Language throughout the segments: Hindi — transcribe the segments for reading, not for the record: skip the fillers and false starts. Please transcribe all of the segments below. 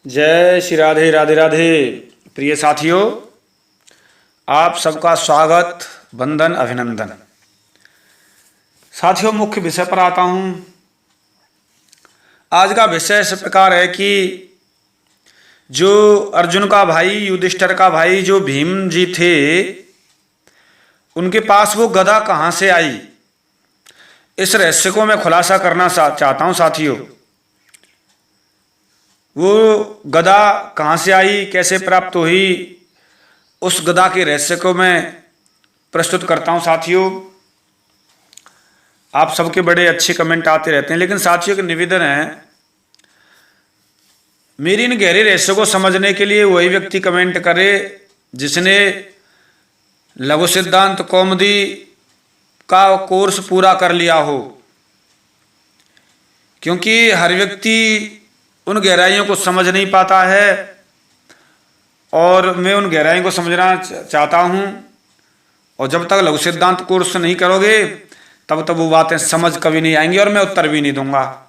जय श्री राधे राधे राधे। प्रिय साथियों, आप सबका स्वागत, वंदन, अभिनंदन। साथियों, मुख्य विषय पर आता हूं। आज का विषय इस प्रकार है कि जो अर्जुन का भाई, युधिष्ठिर का भाई जो भीम जी थे, उनके पास वो गदा कहां से आई, इस रहस्य को मैं खुलासा करना चाहता हूं। साथियों, वो गदा कहाँ से आई, कैसे प्राप्त हुई, उस गदा के रहस्य को मैं प्रस्तुत करता हूं। साथियों, आप सबके बड़े अच्छे कमेंट आते रहते हैं, लेकिन साथियों एक निवेदन है, मेरी इन गहरे रहस्य को समझने के लिए वही व्यक्ति कमेंट करे जिसने लघु सिद्धांत कौमुदी का कोर्स पूरा कर लिया हो, क्योंकि हर व्यक्ति उन गहराइयों को समझ नहीं पाता है और मैं उन गहराइयों को समझना चाहता हूं। और जब तक लघु सिद्धांत कोर्स नहीं करोगे तब तक वो बातें समझ कभी नहीं आएंगी और मैं उत्तर भी नहीं दूंगा।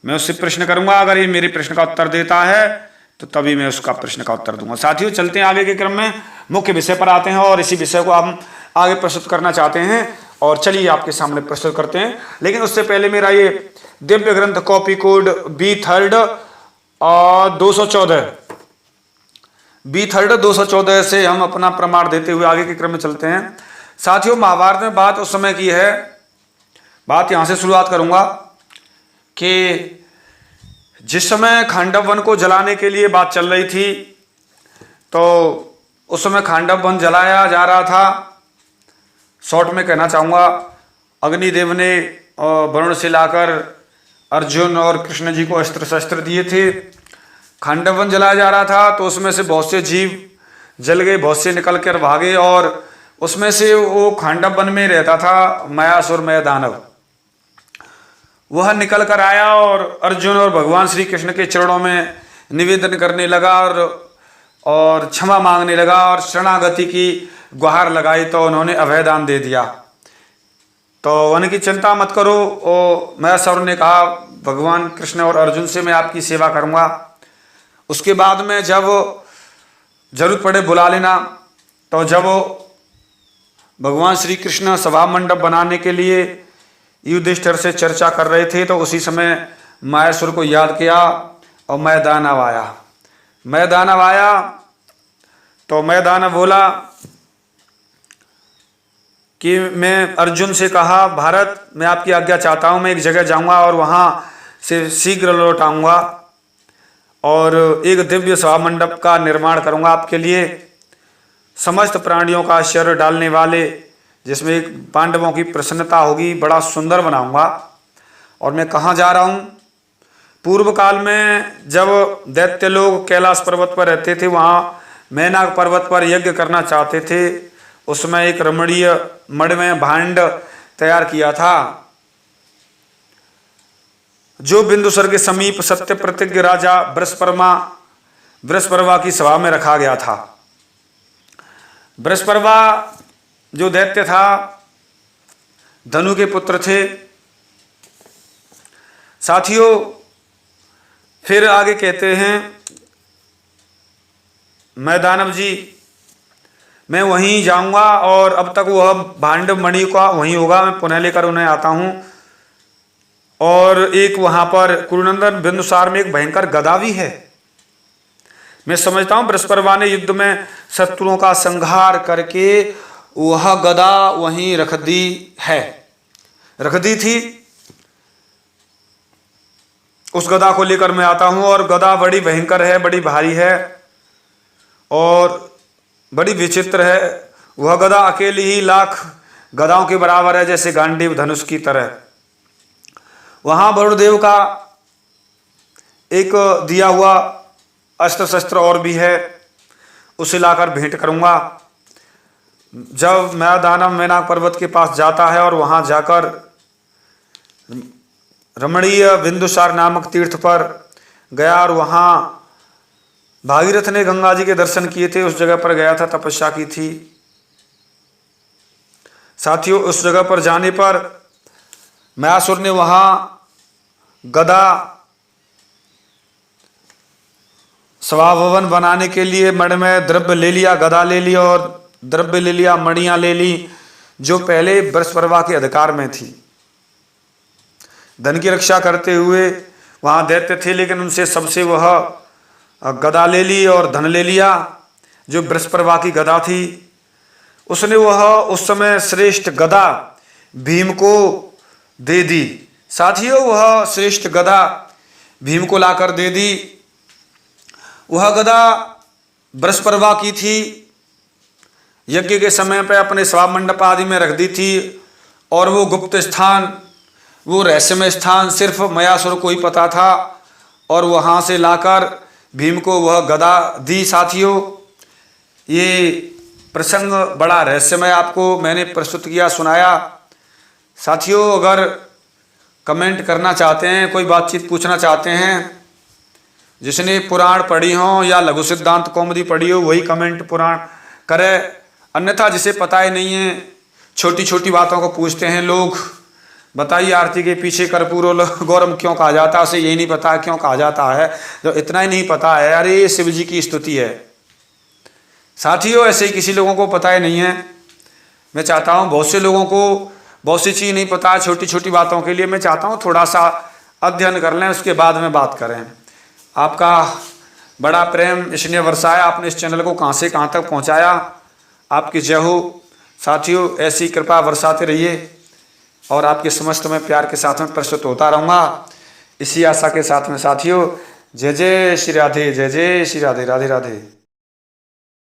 मैं उससे प्रश्न करूंगा, अगर ये मेरे प्रश्न का उत्तर देता है तो तभी मैं उसका प्रश्न का उत्तर दूंगा। साथियों, चलते हैं आगे के क्रम में, मुख्य विषय पर आते हैं और इसी विषय को हम आगे प्रस्तुत करना चाहते हैं। और चलिए आपके सामने प्रस्तुत करते हैं, लेकिन उससे पहले मेरा ये दिव्य ग्रंथ कॉपी कोड B3 और 214 से हम अपना प्रमाण देते हुए आगे के क्रम में चलते हैं। साथियों, महाभारत में बात उस समय की है, बात यहां से शुरुआत करूंगा कि जिस समय खांडव वन को जलाने के लिए बात चल रही थी, तो उस समय खांडव वन जलाया जा रहा था। शॉर्ट में कहना चाहूँगा, अग्निदेव ने वरुण से लाकर अर्जुन और कृष्ण जी को अस्त्र शस्त्र दिए थे। खांडव वन जलाया जा रहा था, तो उसमें से बहुत से जीव जल गए, बहुत से निकल कर भागे, और उसमें से वो खांडव वन में रहता था मयासुर मय दानव, वह निकल कर आया और अर्जुन और भगवान श्री कृष्ण के चरणों में निवेदन करने लगा और क्षमा मांगने लगा और शरणागति की गुहार लगाई, तो उन्होंने अभयदान दे दिया। तो उनकी चिंता मत करो, और मयासुर ने कहा भगवान कृष्ण और अर्जुन से मैं आपकी सेवा करूंगा, उसके बाद में जब जरूरत पड़े बुला लेना। तो जब भगवान श्री कृष्ण सभा मंडप बनाने के लिए युधिष्ठिर से चर्चा कर रहे थे, तो उसी समय मयासुर को याद किया और मैदानव आया। तो मैदानव बोला कि मैं अर्जुन से कहा, भारत मैं आपकी आज्ञा चाहता हूँ, मैं एक जगह जाऊँगा और वहाँ से शीघ्र लौट आऊँगा और एक दिव्य सभा मंडप का निर्माण करूँगा आपके लिए, समस्त प्राणियों का आश्चर्य डालने वाले, जिसमें एक पांडवों की प्रसन्नता होगी, बड़ा सुंदर बनाऊँगा। और मैं कहाँ जा रहा हूँ, पूर्व काल में जब दैत्य लोग कैलाश पर्वत पर रहते थे, वहाँ मैनाक पर्वत पर यज्ञ करना चाहते थे, उसमें एक रमणीय मणिमय भांड तैयार किया था, जो बिंदुसर के समीप सत्य प्रतिज्ञ राजा वृषपर्वा की सभा में रखा गया था। वृषपर्वा जो दैत्य था, धनु के पुत्र थे। साथियों, फिर आगे कहते हैं, मैं दानव जी मैं वहीं जाऊंगा और अब तक वह भांड मणि का वहीं होगा, मैं पुनः लेकर उन्हें आता हूं। और एक वहां पर कुरुनंदन बिंदुसार में एक भयंकर गदा भी है। मैं समझता हूं वृषपर्वा ने युद्ध में शत्रुओं का संहार करके वह गदा वहीं रख दी थी। उस गदा को लेकर मैं आता हूं, और गदा बड़ी भयंकर है, बड़ी भारी है और बड़ी विचित्र है। वह गदा अकेली ही लाख गदाओं के बराबर है, जैसे गांडीव धनुष की तरह। वहां वरुणदेव का एक दिया हुआ अस्त्र शस्त्र और भी है, उसे लाकर भेंट करूंगा। जब मैनाक पर्वत के पास जाता है और वहां जाकर रमणीय बिंदुसार नामक तीर्थ पर गया, और वहां भागीरथ ने गंगा जी के दर्शन किए थे, उस जगह पर गया था, तपस्या की थी। साथियों, उस जगह पर जाने पर मयासुर ने वहां गदा सभा भवन बनाने के लिए मण में द्रव्य ले लिया, गदा ले लिया और द्रव्य ले लिया, मणियां ले ली, जो पहले बृहस्पति के अधिकार में थी। धन की रक्षा करते हुए वहां दैत्य थे, लेकिन उनसे सबसे वह गदा ले ली और धन ले लिया, जो बृहस्पति की गदा थी। उसने वह उस समय श्रेष्ठ गदा भीम को दे दी। साथियों, वह श्रेष्ठ गदा भीम को लाकर दे दी। वह गदा बृहस्पति की थी। यज्ञ के समय पर अपने सभा मंडप आदि में रख दी थी, और वो गुप्त स्थान, वो रहस्यमय स्थान सिर्फ मयासुर को ही पता था, और वहाँ से लाकर भीम को वह गदा दी। साथियों, ये प्रसंग बड़ा रहस्यमय आपको मैंने प्रस्तुत किया, सुनाया। साथियों, अगर कमेंट करना चाहते हैं, कोई बातचीत पूछना चाहते हैं, जिसने पुराण पढ़ी हो या लघु सिद्धांत कौमुदी पढ़ी हो वही कमेंट पुराण करे, अन्यथा जिसे पता ही नहीं है, छोटी छोटी बातों को पूछते हैं लोग। बताइए, आरती के पीछे कर्पूर गौरम क्यों कहा जाता है? उसे यही नहीं पता क्यों कहा जाता है। जो इतना ही नहीं पता है, अरे ये शिव जी की स्तुति है। साथियों, ऐसे ही किसी लोगों को पता ही नहीं है। मैं चाहता हूँ, बहुत से लोगों को बहुत सी चीज़ नहीं पता है, छोटी छोटी बातों के लिए मैं चाहता हूँ थोड़ा सा अध्ययन कर लें, उसके बाद में बात करें। आपका बड़ा प्रेम इसने बरसाया, आपने इस चैनल को कहाँ से कहाँ तक पहुँचाया, आपकी जय हो। साथियों, ऐसी कृपा बरसाते रहिए, और आपके समस्त में प्यार के साथ में प्रस्तुत होता रहूँगा, इसी आशा के साथ में। साथियों, जय जय श्री राधे, जय जय श्री राधे, राधे राधे।